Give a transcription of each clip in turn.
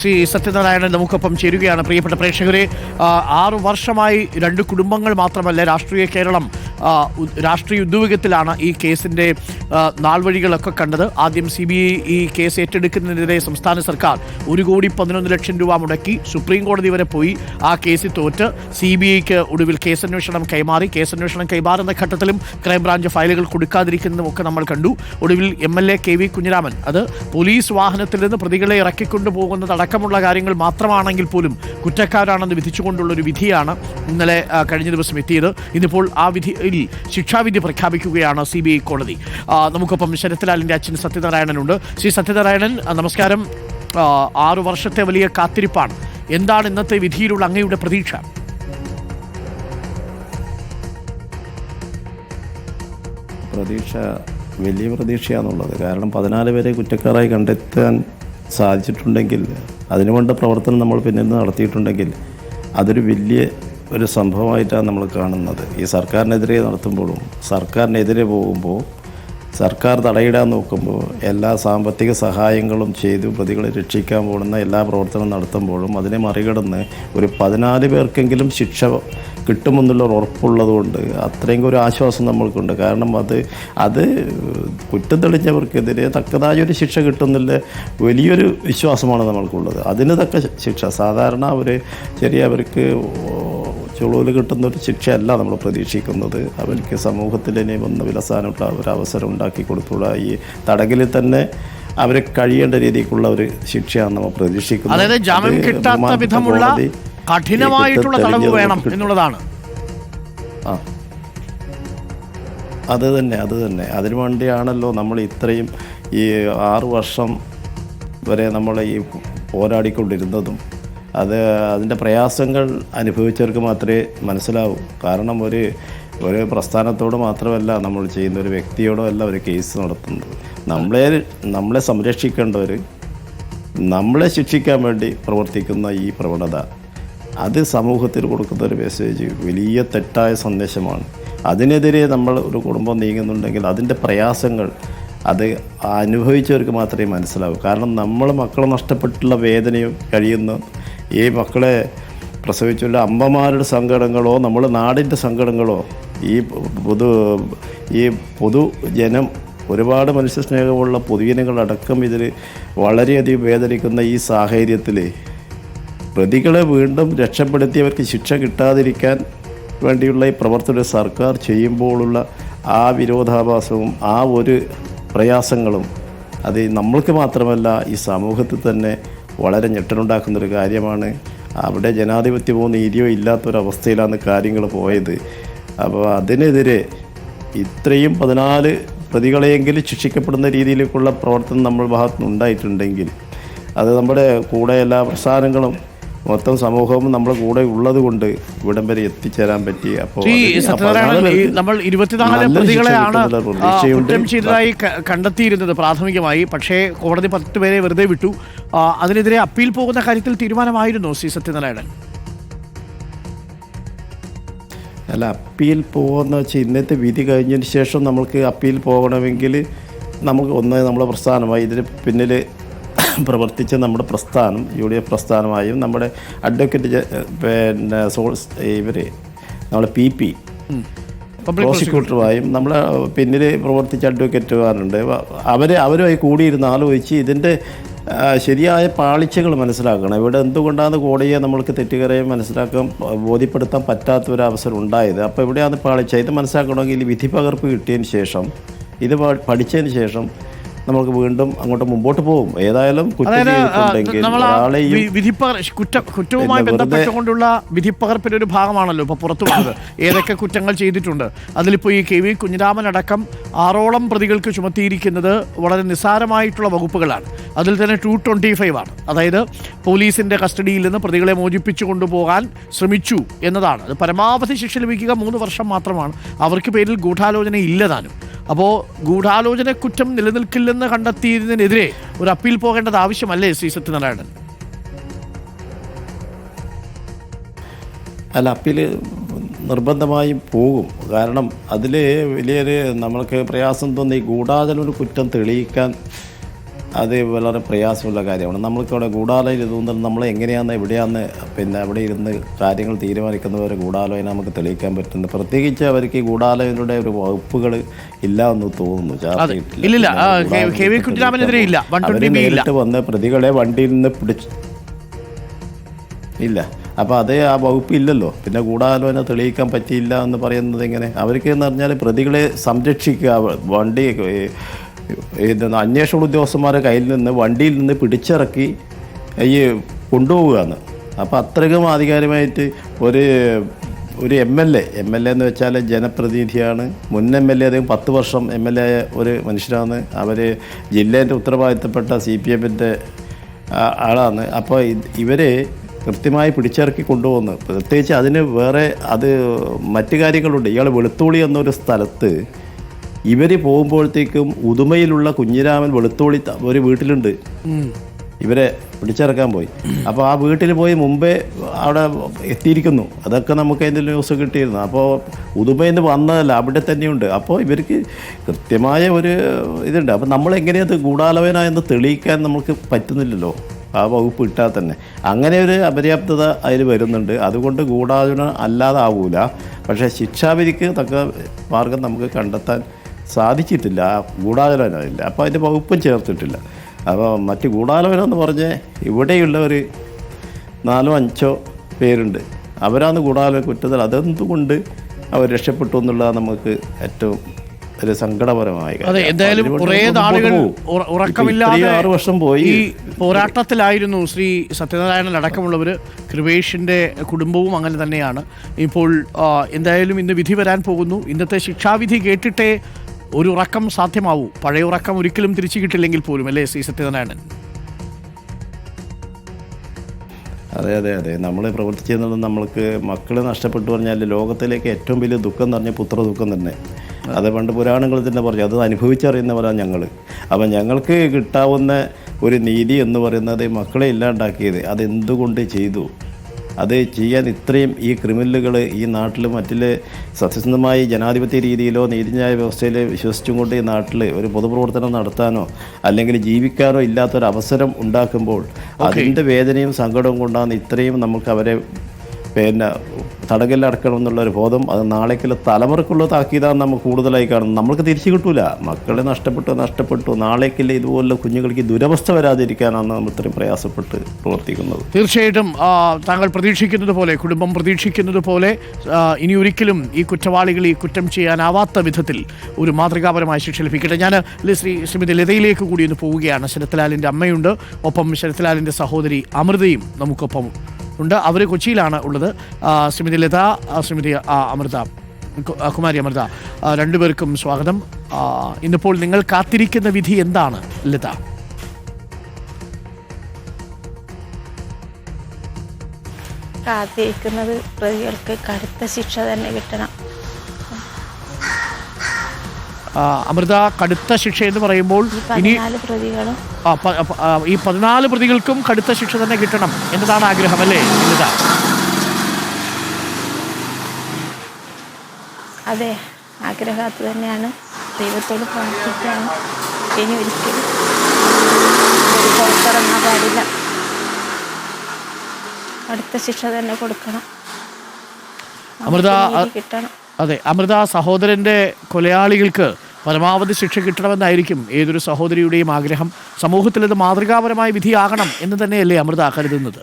ശ്രീ സത്യനാരായണൻ നമുക്കൊപ്പം ചേരുകയാണ്. പ്രിയപ്പെട്ട പ്രേക്ഷകരെ, 6 വർഷമായി 2 കുടുംബങ്ങൾ മാത്രമല്ല രാഷ്ട്രീയ കേരളം രാഷ്ട്രീയ ഉദ്യോഗത്തിലാണ് ഈ കേസിൻ്റെ നാൾവഴികളൊക്കെ കണ്ടത്. ആദ്യം CBI ഈ കേസ് ഏറ്റെടുക്കുന്നതിനെതിരെ സംസ്ഥാന സർക്കാർ 1,11,00,000 രൂപ മുടക്കി സുപ്രീം കോടതി വരെ പോയി. ആ കേസിൽ തോറ്റ് CBIക്ക് ഒടുവിൽ കേസന്വേഷണം കൈമാറി. കേസന്വേഷണം കൈമാറുന്ന ഘട്ടത്തിലും ക്രൈംബ്രാഞ്ച് ഫയലുകൾ കൊടുക്കാതിരിക്കുന്നതുമൊക്കെ നമ്മൾ കണ്ടു. ഒടുവിൽ MLA KV കുഞ്ഞിരാമൻ അത് പോലീസ് വാഹനത്തിൽ നിന്ന് പ്രതികളെ ഇറക്കിക്കൊണ്ടു പോകുന്നതടക്കമുള്ള കാര്യങ്ങൾ മാത്രമാണെങ്കിൽ പോലും കുറ്റക്കാരാണെന്ന് വിധിച്ചുകൊണ്ടുള്ളൊരു വിധിയാണ് ഇന്നലെ കഴിഞ്ഞ ദിവസം എത്തിയത്. ഇന്നിപ്പോൾ ആ വിധിയിൽ ശിക്ഷാവിധി പ്രഖ്യാപിക്കുകയാണ് CBI കോടതി. നമുക്കൊപ്പം ശരത്ലാലിൻ്റെ അച്ഛൻ സത്യനാരായണനുണ്ട്. ശ്രീ സത്യനാരായണൻ, നമസ്കാരം. 6 വർഷത്തെ വലിയ കാത്തിരിപ്പാണ്. എന്താണ് ഇന്നത്തെ വിധിയിലുള്ള അങ്ങയുടെ പ്രതീക്ഷ? വലിയ പ്രതീക്ഷയാണുള്ളത്. കാരണം 14 പേരെ കുറ്റക്കാരായി കണ്ടെത്താൻ സാധിച്ചിട്ടുണ്ടെങ്കിൽ, അതിനുവേണ്ട പ്രവർത്തനം നമ്മൾ പിന്നിൽ നിന്ന് നടത്തിയിട്ടുണ്ടെങ്കിൽ അതൊരു വലിയ ഒരു സംഭവമായിട്ടാണ് നമ്മൾ കാണുന്നത്. ഈ സർക്കാരിനെതിരെ നടത്തുമ്പോഴും സർക്കാരിനെതിരെ പോകുമ്പോൾ സർക്കാർ തടയിടാൻ നോക്കുമ്പോൾ എല്ലാ സാമ്പത്തിക സഹായങ്ങളും ചെയ്തു പ്രതികളെ രക്ഷിക്കാൻ പോകുന്ന എല്ലാ പ്രവർത്തനവും നടത്തുമ്പോഴും അതിനെ മറികടന്ന് ഒരു 14 പേർക്കെങ്കിലും ശിക്ഷ കിട്ടുമെന്നുള്ള ഉറപ്പുള്ളതുകൊണ്ട് അത്രയും ഒരു ആശ്വാസം നമ്മൾക്കുണ്ട്. കാരണം അത് കുറ്റം തെളിഞ്ഞവർക്കെതിരെ തക്കതായൊരു ശിക്ഷ കിട്ടുന്നില്ല വലിയൊരു വിശ്വാസമാണ് നമ്മൾക്കുള്ളത്. അതിന് തക്ക ശിക്ഷ സാധാരണ അവർക്ക് ചുളൂൽ കിട്ടുന്ന ഒരു ശിക്ഷയല്ല നമ്മൾ പ്രതീക്ഷിക്കുന്നത്. അവർക്ക് സമൂഹത്തിൽ ഇനിയും ഒന്ന് വിലസാനുള്ള ഒരവസരം ഉണ്ടാക്കി കൊടുത്തുള്ള ഈ തടങ്കലിൽ തന്നെ അവരെ കഴിയേണ്ട രീതിക്കുള്ള ഒരു ശിക്ഷയാണ് നമ്മൾ പ്രതീക്ഷിക്കുന്നത്. അതായത് ജാമ്യം കിട്ടാത്ത വിധമുള്ള കഠിനമായിട്ടുള്ള തടവ് വേണം എന്നുള്ളതാണ്. അത് തന്നെ അതിനു വേണ്ടിയാണല്ലോ നമ്മൾ ഇത്രയും ഈ 6 വർഷം വരെ നമ്മൾ ഈ പോരാടിക്കൊണ്ടിരുന്നതും. അതിൻ്റെ പ്രയാസങ്ങൾ അനുഭവിച്ചവർക്ക് മാത്രമേ മനസ്സിലാവൂ. കാരണം ഒരു പ്രസ്ഥാനത്തോട് മാത്രമല്ല നമ്മൾ ചെയ്യുന്ന, ഒരു വ്യക്തിയോടോ അല്ല ഒരു കേസ് നടത്തുന്നത്. നമ്മളെ സംരക്ഷിക്കേണ്ടവർ, നമ്മളെ ശിക്ഷിക്കാൻ വേണ്ടി പ്രവർത്തിക്കുന്ന ഈ പ്രവണത, അത് സമൂഹത്തിൽ കൊടുക്കുന്ന ഒരു മെസ്സേജ് വലിയ തെറ്റായ സന്ദേശമാണ്. അതിനെതിരെ നമ്മൾ ഒരു കുടുംബം നീങ്ങുന്നുണ്ടെങ്കിൽ അതിൻ്റെ പ്രയാസങ്ങൾ അത് അനുഭവിച്ചവർക്ക് മാത്രമേ മനസ്സിലാവൂ. കാരണം നമ്മൾ മക്കളെ നഷ്ടപ്പെട്ടുള്ള വേദനയും കഴിയുന്ന ഈ മക്കളെ പ്രസവിച്ചുള്ള അമ്മമാരുടെ സങ്കടങ്ങളോ നമ്മൾ നാടിൻ്റെ സങ്കടങ്ങളോ ഈ പൊതുജനം ഒരുപാട് മനുഷ്യസ്നേഹമുള്ള പൊതുജനങ്ങളടക്കം ഇതിൽ വളരെയധികം വേദനിക്കുന്ന ഈ സാഹചര്യത്തിൽ പ്രതികളെ വീണ്ടും രക്ഷപ്പെടുത്തിയവർക്ക് ശിക്ഷ കിട്ടാതിരിക്കാൻ വേണ്ടിയുള്ള ഈ പ്രവർത്തനം സർക്കാർ ചെയ്യുമ്പോഴുള്ള ആ വിരോധാഭാസവും ആ ഒരു പ്രയാസങ്ങളും അത് നമ്മൾക്ക് മാത്രമല്ല ഈ സമൂഹത്തിൽ തന്നെ വളരെ ഞെട്ടലുണ്ടാക്കുന്നൊരു കാര്യമാണ്. അവിടെ ജനാധിപത്യമോ നീതിയോ ഇല്ലാത്തൊരവസ്ഥയിലാണ് കാര്യങ്ങൾ പോയത്. അപ്പോൾ അതിനെതിരെ ഇത്രയും 14 പ്രതികളെയെങ്കിലും ശിക്ഷിക്കപ്പെടുന്ന രീതിയിലേക്കുള്ള പ്രവർത്തനം നമ്മൾ ഭാഗത്തുനിന്ന് ഉണ്ടായിട്ടുണ്ടെങ്കിൽ അത് നമ്മുടെ കൂടെ എല്ലാ പ്രസ്ഥാനങ്ങളും മൊത്തം സമൂഹവും നമ്മുടെ കൂടെ ഉള്ളത് കൊണ്ട് ഇവിടം വരെ എത്തിച്ചേരാൻ പറ്റി. അപ്പോൾ നമ്മൾ 24 പ്രതികളെയാണ് കുറ്റം ചെയ്തതായി കണ്ടെത്തിയിരുന്നത് പ്രാഥമികമായി. പക്ഷേ കോടതി 10 പേരെ വെറുതെ വിട്ടു. അതിനെതിരെ അപ്പീൽ പോകുന്ന കാര്യത്തിൽ തീരുമാനമായിരുന്നു ശ്രീ സത്യനാരായണൻ? അല്ല, അപ്പീൽ പോകുന്ന വെച്ചാൽ ഇന്നത്തെ വിധി കഴിഞ്ഞതിന് ശേഷം നമുക്ക് അപ്പീൽ പോകണമെങ്കിൽ നമുക്ക് നമ്മളെ പ്രസ്ഥാനമായി ഇതിന് പിന്നിൽ പ്രവർത്തിച്ച നമ്മുടെ പ്രസ്ഥാനം UDF പ്രസ്ഥാനമായും നമ്മുടെ അഡ്വക്കേറ്റ് നമ്മളെ PP പ്രോസിക്യൂട്ടറുമായും നമ്മളെ പിന്നിൽ പ്രവർത്തിച്ച അഡ്വക്കേറ്റുമാരുണ്ട്. അവരുമായി കൂടിയിരുന്ന് ആലോചിച്ച് ഇതിൻ്റെ ശരിയായ പാളിച്ചകൾ മനസ്സിലാക്കണം. ഇവിടെ എന്തുകൊണ്ടാണ് കോടതിയെ നമ്മൾക്ക് തെറ്റുകരയെ ബോധ്യപ്പെടുത്താൻ പറ്റാത്തൊരവസരം ഉണ്ടായത്. അപ്പോൾ ഇവിടെയാണ് പാളിച്ച. ഇത് മനസ്സിലാക്കണമെങ്കിൽ വിധി പകർപ്പ് കിട്ടിയതിന് ശേഷം, ഇത് പഠിച്ചതിന് ശേഷം നമുക്ക് വീണ്ടും അങ്ങോട്ട് മുമ്പോട്ട് പോകും. ഏതായാലും കുറ്റവുമായി ബന്ധപ്പെട്ടുകൊണ്ടുള്ള വിധിപ്പകർപ്പിൻ്റെ ഒരു ഭാഗമാണല്ലോ ഇപ്പോൾ പുറത്തു വന്നത്. ഏതൊക്കെ കുറ്റങ്ങൾ ചെയ്തിട്ടുണ്ട് അതിലിപ്പോൾ ഈ KV കുഞ്ഞിരാമൻ അടക്കം 6ഓളം പ്രതികൾക്ക് ചുമത്തിയിരിക്കുന്നത് വളരെ നിസ്സാരമായിട്ടുള്ള വകുപ്പുകളാണ്. അതിൽ തന്നെ 225 ആണ്. അതായത് പോലീസിൻ്റെ കസ്റ്റഡിയിൽ നിന്ന് പ്രതികളെ മോചിപ്പിച്ചു കൊണ്ടുപോകാൻ ശ്രമിച്ചു എന്നതാണ്. അത് പരമാവധി ശിക്ഷ ലഭിക്കുക 3 വർഷം മാത്രമാണ്. അവർക്ക് പേരിൽ ഗൂഢാലോചന ഇല്ലതാനും. അപ്പോൾ ഗൂഢാലോചന കുറ്റം നിലനിൽക്കില്ലെന്ന് കണ്ടെത്തിയതിനെതിരെ ഒരു അപ്പീൽ പോകേണ്ടത് ആവശ്യമല്ലേ ശ്രീ സത്യനാരായണൻ? അല്ല, അപ്പീൽ നിർബന്ധമായും പോകും. കാരണം അതിൽ വലിയൊരു നമ്മൾക്ക് പ്രയാസം തോന്നി ഗൂഢാലോചന കുറ്റം തെളിയിക്കാൻ അത് വളരെ പ്രയാസമുള്ള കാര്യമാണ്. നമ്മൾക്കിവിടെ ഗൂഢാലോചന ഇതൊന്നും നമ്മൾ എങ്ങനെയാണെന്ന് എവിടെയാണെന്ന് അവിടെ ഇരുന്ന് കാര്യങ്ങൾ തീരുമാനിക്കുന്നവരെ ഗൂഢാലോചന നമുക്ക് തെളിയിക്കാൻ പറ്റുന്നു. പ്രത്യേകിച്ച് അവർക്ക് ഈ ഗൂഢാലോചനയുടെ ഒരു വകുപ്പുകൾ ഇല്ല എന്ന് തോന്നുന്നു. നേരിട്ട് വന്ന് പ്രതികളെ വണ്ടിയിൽ നിന്ന് ഇല്ല. അപ്പോൾ അത് ആ വകുപ്പ് ഇല്ലല്ലോ. പിന്നെ ഗൂഢാലോചന തെളിയിക്കാൻ പറ്റിയില്ല എന്ന് പറയുന്നത് എങ്ങനെ? അവർക്ക് എന്ന് പറഞ്ഞാൽ പ്രതികളെ സംരക്ഷിക്കുക, വണ്ടി അന്വേഷണ ഉദ്യോഗസ്ഥന്മാരുടെ കയ്യിൽ നിന്ന് വണ്ടിയിൽ നിന്ന് പിടിച്ചിറക്കി ഈ കൊണ്ടുപോവുകയാണ്. അപ്പോൾ അത്രയ്ക്കും ആധികാരികമായിട്ട് ഒരു എം എൽ എ എന്ന് വെച്ചാൽ ജനപ്രതിനിധിയാണ്. മുൻ എം എൽ എ അദ്ദേഹം 10 വർഷം MLA ആയ ഒരു മനുഷ്യരാണ്. അവർ ജില്ലേൻ്റെ ഉത്തരവാദിത്തപ്പെട്ട CPMൻ്റെ ആളാണ്. അപ്പോൾ ഇവരെ കൃത്യമായി പിടിച്ചിറക്കി കൊണ്ടുപോകുന്നു. പ്രത്യേകിച്ച് അതിന് വേറെ മറ്റു കാര്യങ്ങളുണ്ട്. ഇയാൾ വെളുത്തുള്ളി എന്നൊരു സ്ഥലത്ത് ഇവർ പോകുമ്പോഴത്തേക്കും ഉദുമയിലുള്ള കുഞ്ഞിരാമൻ വെളുത്തുള്ളി ഒരു വീട്ടിലുണ്ട്. ഇവരെ പിടിച്ചിറക്കാൻ പോയി. അപ്പോൾ ആ വീട്ടിൽ പോയി മുമ്പേ അവിടെ എത്തിയിരിക്കുന്നു. അതൊക്കെ നമുക്ക് അതിൻ്റെ ന്യൂസ് കിട്ടിയിരുന്നു. അപ്പോൾ ഉദുമയിൽ നിന്ന് വന്നതല്ല, അവിടെ തന്നെയുണ്ട്. അപ്പോൾ ഇവർക്ക് കൃത്യമായ ഒരു ഇതുണ്ട്. അപ്പോൾ നമ്മളെങ്ങനെയത് ഗൂഢാലോചന എന്ന് തെളിയിക്കാൻ നമുക്ക് പറ്റുന്നില്ലല്ലോ, ആ വകുപ്പ് ഇട്ടാൽ തന്നെ. അങ്ങനെ ഒരു അപര്യാപ്തത അതിൽ വരുന്നുണ്ട്. അതുകൊണ്ട് ഗൂഢാലോചന അല്ലാതെ ആവൂല. പക്ഷേ ശിക്ഷാവിധിക്ക് തക്ക മാർഗം നമുക്ക് കണ്ടെത്താൻ സാധിച്ചിട്ടില്ല. ആ ഗൂഢാലോചന ഇല്ല. അപ്പോൾ അതിൻ്റെ വകുപ്പും ചേർത്തിട്ടില്ല. അപ്പോൾ മറ്റ് ഗൂഢാലോചന എന്ന് പറഞ്ഞ് ഇവിടെയുള്ള ഒരു 4-5 പേരുണ്ട്. അവരാണ് ഗൂഢാലോചന കുറ്റത്തിൽ. അതെന്തുകൊണ്ട് അവർ രക്ഷപ്പെട്ടു എന്നുള്ളത് നമുക്ക് ഏറ്റവും ഒരു സങ്കടപരമായ കാര്യം. എന്തായാലും കുറേ നാളുകൾ ഉറക്കമില്ലാതെ 6 വർഷം പോയി ഈ പോരാട്ടത്തിലായിരുന്നു ശ്രീ സത്യനാരായണൻ അടക്കമുള്ളവർ. കൃപേഷിൻ്റെ കുടുംബവും അങ്ങനെ തന്നെയാണ്. ഇപ്പോൾ എന്തായാലും ഇന്ന് വിധി വരാൻ പോകുന്നു. ഇന്നത്തെ ശിക്ഷാവിധി കേട്ടിട്ടേ ഒരു ഉറക്കം സാധ്യമാവൂ. പഴയ ഉറക്കം ഒരിക്കലും തിരിച്ചു കിട്ടില്ലെങ്കിൽ പോലും, അല്ലേ ശ്രീ സത്യനാരായണൻ? അതെ നമ്മൾ പ്രവർത്തിച്ചിരുന്നത് നമ്മൾക്ക് മക്കളെ നഷ്ടപ്പെട്ടു പറഞ്ഞാൽ ലോകത്തിലേക്ക് ഏറ്റവും വലിയ ദുഃഖം എന്ന് പറഞ്ഞാൽ പുത്രദുഃഖം തന്നെ. അത് പണ്ട് പുരാണങ്ങളിൽ തന്നെ പറഞ്ഞു. അത് അനുഭവിച്ചറിയുന്നവരാണ് ഞങ്ങൾ. അപ്പം ഞങ്ങൾക്ക് കിട്ടാവുന്ന ഒരു നീതി എന്ന് പറയുന്നത് മക്കളെ ഇല്ലാണ്ടാക്കിയത് അതെന്തുകൊണ്ട് ചെയ്തു? അത് ചെയ്യാൻ ഇത്രയും ഈ ക്രിമിനലുകൾ ഈ നാട്ടിൽ മറ്റിലെ സത്യസന്ധമായി ജനാധിപത്യ രീതിയിലോ നീതിന്യായ വ്യവസ്ഥയിലോ വിശ്വസിച്ചും കൊണ്ട് ഈ നാട്ടിൽ ഒരു പൊതുപ്രവർത്തനം നടത്താനോ അല്ലെങ്കിൽ ജീവിക്കാനോ ഇല്ലാത്തൊരവസരം ഉണ്ടാക്കുമ്പോൾ അതിൻ്റെ വേദനയും സങ്കടവും കൊണ്ടാണ് ഇത്രയും നമുക്ക് അവരെ തടങ്കലിലടക്കണം എന്നുള്ളൊരു ബോധം. അത് നാളേക്കുള്ള തലമുറക്കുള്ള താക്കീതാണ് നമുക്ക് കൂടുതലായി കാണുന്നത്. നമ്മൾക്ക് തിരിച്ചു കിട്ടൂല. മക്കളെ നഷ്ടപ്പെട്ടു. നാളേക്കുള്ള ഇതുപോലെ കുഞ്ഞുങ്ങൾക്ക് ദുരവസ്ഥ വരാതിരിക്കാനാണ് നമ്മൾ ഇത്രയും പ്രയാസപ്പെട്ട് പ്രവർത്തിക്കുന്നത്. തീർച്ചയായിട്ടും താങ്കൾ പ്രതീക്ഷിക്കുന്നത് പോലെ, കുടുംബം പ്രതീക്ഷിക്കുന്നത് പോലെ ഇനി ഒരിക്കലും ഈ കുറ്റവാളികൾ ഈ കുറ്റം ചെയ്യാനാവാത്ത വിധത്തിൽ ഒരു മാതൃകാപരമായ ശിക്ഷ ലഭിക്കട്ടെ. ഞാൻ ശ്രീമതി ലതയിലേക്ക് കൂടി ഒന്ന് പോവുകയാണ്. ശരത്ലാലിൻ്റെ അമ്മയുണ്ട്, ഒപ്പം ശരത്ലാലിൻ്റെ സഹോദരി അമൃതയും നമുക്കൊപ്പം ഉണ്ട്. അവർ കൊച്ചിയിലാണ് ഉള്ളത്. ശ്രീമതി ലത, ശ്രീമതി അമൃത, കുമാരി അമൃത, രണ്ടുപേർക്കും സ്വാഗതം. ഇന്നിപ്പോൾ നിങ്ങൾ കാത്തിരിക്കുന്ന വിധി എന്താണ് ലത? കാത്തിരിക്കുന്നത് പ്രതികൾക്ക് കടുത്ത ശിക്ഷ തന്നെ കിട്ടണം. അമൃത, കടുത്ത ശിക്ഷ എന്ന് പറയുമ്പോൾ ഇനി പ്രതികളും ഈ 14 പ്രതികൾക്കും കടുത്ത ശിക്ഷ തന്നെ കിട്ടണം എന്നതാണ് ആഗ്രഹം, അല്ലേ? അതെ, ആഗ്രഹം അത് തന്നെയാണ്. ദൈവത്തോട് പ്രാർത്ഥിക്കുകയാണ്. ഇനി ഒരിക്കലും പുറത്തിറങ്ങാൻ പാടില്ല. അടുത്ത ശിക്ഷ തന്നെ കൊടുക്കണം. അമൃത, കിട്ടണം. അതെ അമൃത, സഹോദരൻ്റെ കൊലയാളികൾക്ക് പരമാവധി ശിക്ഷ കിട്ടണമെന്നായിരിക്കും ഏതൊരു സഹോദരിയുടെയും ആഗ്രഹം. സമൂഹത്തിൽ ഇത് മാതൃകാപരമായ വിധിയാകണം എന്ന് തന്നെയല്ലേ അമൃത കരുതുന്നത്?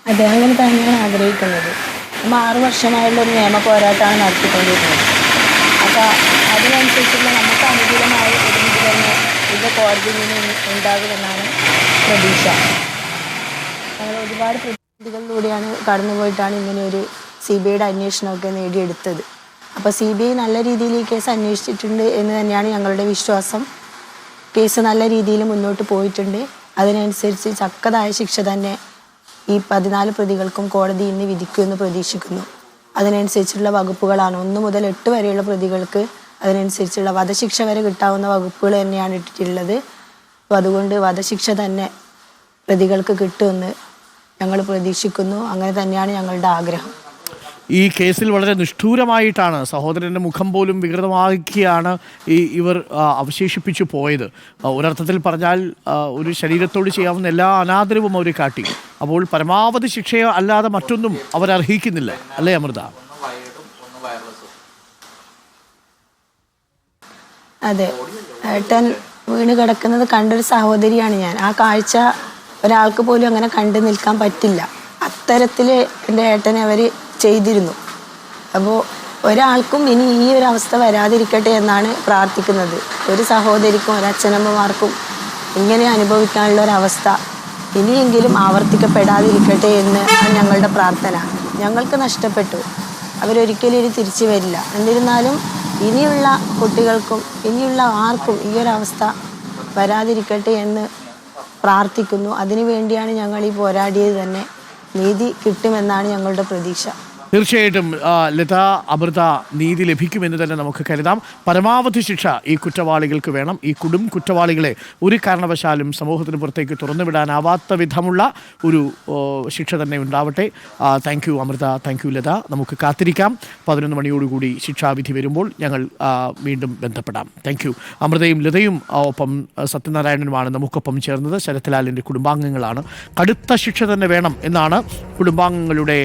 അതെ, അങ്ങനെ തന്നെയാണ് ആഗ്രഹിക്കുന്നത്. നമ്മൾ 6 വർഷമായുള്ള ഒരു നിയമ പോരാട്ടമാണ് നടത്തിക്കൊണ്ടിരുന്നത്. അപ്പോൾ അതിനനുസരിച്ചുള്ള നമുക്ക് അനുകൂലമായ ഒരു വിധി തന്നെ ഇത് കോടതിയിൽ നിന്ന് ഉണ്ടാകുമെന്നാണ് പ്രതീക്ഷ. നമ്മൾ ഒരുപാട് പ്രതികളിലൂടെയാണ് കടന്നുപോയിട്ടാണ് ഇങ്ങനെ ഒരു CBIയുടെ അന്വേഷണമൊക്കെ നേടിയെടുത്തത്. അപ്പോൾ CBI നല്ല രീതിയിൽ ഈ കേസ് അന്വേഷിച്ചിട്ടുണ്ട് എന്ന് തന്നെയാണ് ഞങ്ങളുടെ വിശ്വാസം. കേസ് നല്ല രീതിയിൽ മുന്നോട്ട് പോയിട്ടുണ്ട്. അതിനനുസരിച്ച് തക്കതായ ശിക്ഷ തന്നെ ഈ 14 പ്രതികൾക്കും കോടതി ഇന്ന് വിധിക്കുമെന്ന് പ്രതീക്ഷിക്കുന്നു. അതിനനുസരിച്ചുള്ള വകുപ്പുകളാണ് 1 മുതൽ 8 വരെയുള്ള പ്രതികൾക്ക് അതിനനുസരിച്ചുള്ള വധശിക്ഷ വരെ കിട്ടാവുന്ന വകുപ്പുകൾ തന്നെയാണ് ഇട്ടിട്ടുള്ളത്. അപ്പോൾ അതുകൊണ്ട് വധശിക്ഷ തന്നെ പ്രതികൾക്ക് കിട്ടുമെന്ന് ഞങ്ങൾ പ്രതീക്ഷിക്കുന്നു. അങ്ങനെ തന്നെയാണ് ഞങ്ങളുടെ ആഗ്രഹം. ഈ കേസിൽ വളരെ നിഷ്ഠൂരമായിട്ടാണ് സഹോദരൻ്റെ മുഖം പോലും വികൃതമാക്കിയാണ് ഇവർ അവശേഷിപ്പിച്ചു പോയത്. ഒരർത്ഥത്തിൽ പറഞ്ഞാൽ ഒരു ശരീരത്തോട് ചെയ്യാവുന്ന എല്ലാ അനാദരവും അവർ കാട്ടി. അപ്പോൾ പരമാവധി ശിക്ഷയോ അല്ലാതെ മറ്റൊന്നും അവരർഹിക്കുന്നില്ല, അല്ലേ അമൃത? അതെ, ഏട്ടൻ വീണ് കിടക്കുന്നത് കണ്ടൊരു സഹോദരിയാണ് ഞാൻ. ആ കാഴ്ച ഒരാൾക്ക് പോലും അങ്ങനെ കണ്ടു നിൽക്കാൻ പറ്റില്ല. അത്തരത്തിൽ എൻ്റെ ഏട്ടനെ അവർ ചെയ്തിരുന്നു. അപ്പോൾ ഒരാൾക്കും ഇനി ഈ ഒരു അവസ്ഥ വരാതിരിക്കട്ടെ എന്നാണ് പ്രാർത്ഥിക്കുന്നത്. ഒരു സഹോദരിക്കും ഒരച്ഛനമ്മമാർക്കും ഇങ്ങനെ അനുഭവിക്കാനുള്ള ഒരവസ്ഥ ഇനിയെങ്കിലും ആവർത്തിക്കപ്പെടാതിരിക്കട്ടെ എന്ന് ഞങ്ങളുടെ പ്രാർത്ഥന. ഞങ്ങൾക്ക് നഷ്ടപ്പെട്ടു, അവരൊരിക്കലും ഇനി തിരിച്ചു വരില്ല. എന്നിരുന്നാലും ഇനിയുള്ള കുട്ടികൾക്കും ഇനിയുള്ള ആർക്കും ഈ ഒരു അവസ്ഥ വരാതിരിക്കട്ടെ എന്ന് പ്രാർത്ഥിക്കുന്നു. അതിനുവേണ്ടിയാണ് ഞങ്ങൾ ഈ പോരാടിയത് തന്നെ. നീതി കിട്ടുമെന്നാണ് ഞങ്ങളുടെ പ്രതീക്ഷ. തീർച്ചയായിട്ടും ലത, അമൃത, നീതി ലഭിക്കുമെന്ന് തന്നെ നമുക്ക് കരുതാം. പരമാവധി ശിക്ഷ ഈ കുറ്റവാളികൾക്ക് വേണം. ഈ കുറ്റവാളികളെ ഒരു കാരണവശാലും സമൂഹത്തിന് പുറത്തേക്ക് തുറന്നുവിടാനാവാത്ത വിധമുള്ള ഒരു ശിക്ഷ തന്നെ ഉണ്ടാവട്ടെ. Thank you Amrita, thank you Latha. നമുക്ക് കാത്തിരിക്കാം. 11 മണിയോടുകൂടി ശിക്ഷാവിധി വരുമ്പോൾ ഞങ്ങൾ വീണ്ടും ബന്ധപ്പെടാം. Thank you. അമൃതയും ലതയും ഒപ്പം സത്യനാരായണനുമാണ് നമുക്കൊപ്പം ചേർന്നത്. ശരത്ലാലിൻ്റെ കുടുംബാംഗങ്ങളാണ്. കടുത്ത ശിക്ഷ തന്നെ വേണം എന്നാണ് കുടുംബാംഗങ്ങളുടെ